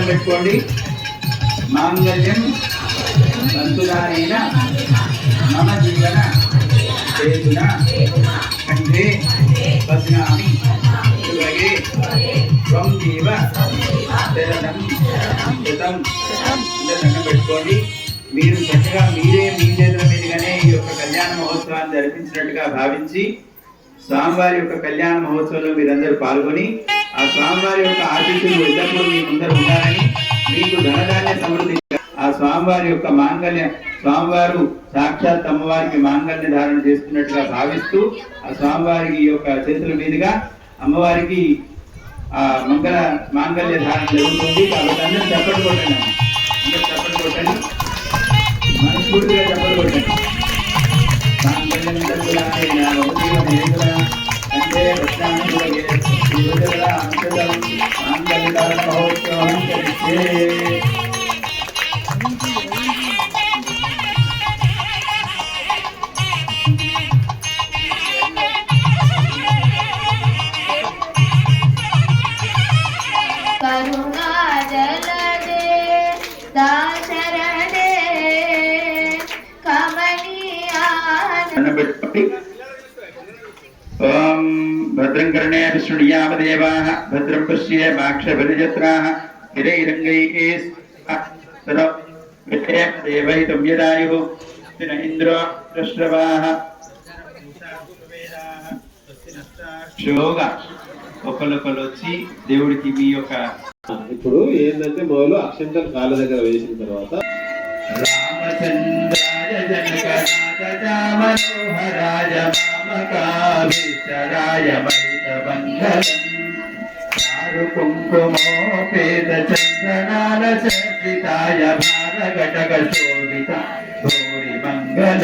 పెట్టుకోండి. మాంగళ్యం సంతులానేన మమ జీవన హేతునా కంఠే బధ్నామి సుభగే త్వం జీవ శరణం శతం. దండం పెట్టుకోండి. మీరు చక్కగా మీరే మీ చేతుల మీదుగానే ఈ యొక్క కళ్యాణ మహోత్సవాన్ని జరిపించినట్టుగా భావించి స్వామివారి యొక్క కళ్యాణ మహోత్సవంలో మీరందరూ పాల్గొని ఆ స్వామివారి యొక్క ఆశీస్సులు ఎల్లప్పుడూ మీ ముందర ఉండాలని, మీకు ధనధాన్య సమృద్ధి, ఆ స్వామివారి యొక్క మాంగళ్య, స్వామివారు సాక్షాత్ అమ్మవారికి మాంగళ్య ధారణ చేస్తున్నట్టుగా భావిస్తూ ఆ స్వామివారికి యొక్క చేతుల మీదుగా అమ్మవారికి ఆ మాంగళ్య ధారణ జరుగుతుంది. కాబట్టి అందరూ చప్పట్లు కొట్టండి, అందరూ చప్పట్లు కొట్టండి, మనస్ఫూర్తిగా చప్పట్లు కొట్టండి. करुणा जलदे दाशरणे कमनीयान ओम भद्रं कर्णेभिः शृणुयाम देवाः भद्रं पश्येमाक्षभिर्यत्राः हिरैरङ्गैः देवैतं यदायुः न इन्द्रो दश्रवाः शोगा ఒకళ్ళొకళ్ళు వచ్చి దేవుడికి మీ యొక్క ఇప్పుడు ఏంటంటే మొదలు అక్షంతలు కాళ్ళ దగ్గర వేసిన తర్వాత రామచంద్రాయ జనకరాజ మనోహరాయ మామకాభీష్టరాయ మహితమంగళం చారు కుంకుమోపేత చందనాల చర్చితాయ భారఘటక శోభిత భూరి మంగళం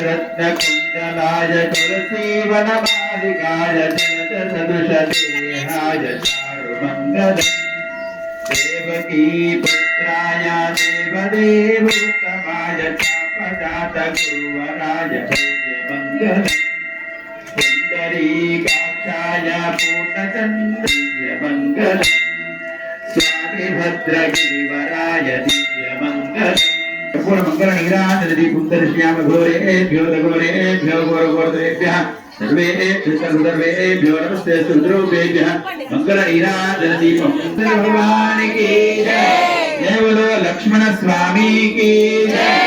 रत्नकुण्डलाय तुलसीवनमालिकाय जलज सदृशदेहाय चारुमङ्गलम् देवकी पुत्राय देवदेवोत्तमाय चापजातगुरुवराय भव्यमङ्गलम् पुण्डरीकाक्षाय पूर्णचन्द्रियमङ्गलम् स्वामिभद्रगिरिवराय दिव्यमङ्गलम् मंगल निराजति पुंतरिष्याम घोरेभ्यो घोरेभ्यो घोरघोरेभ्यः सर्वेभ्यो नमस्ते सुद्रूपेभ्यः मंगल निराजति भगवान की जय। जय बोलो लक्ष्मण स्वामी की जय।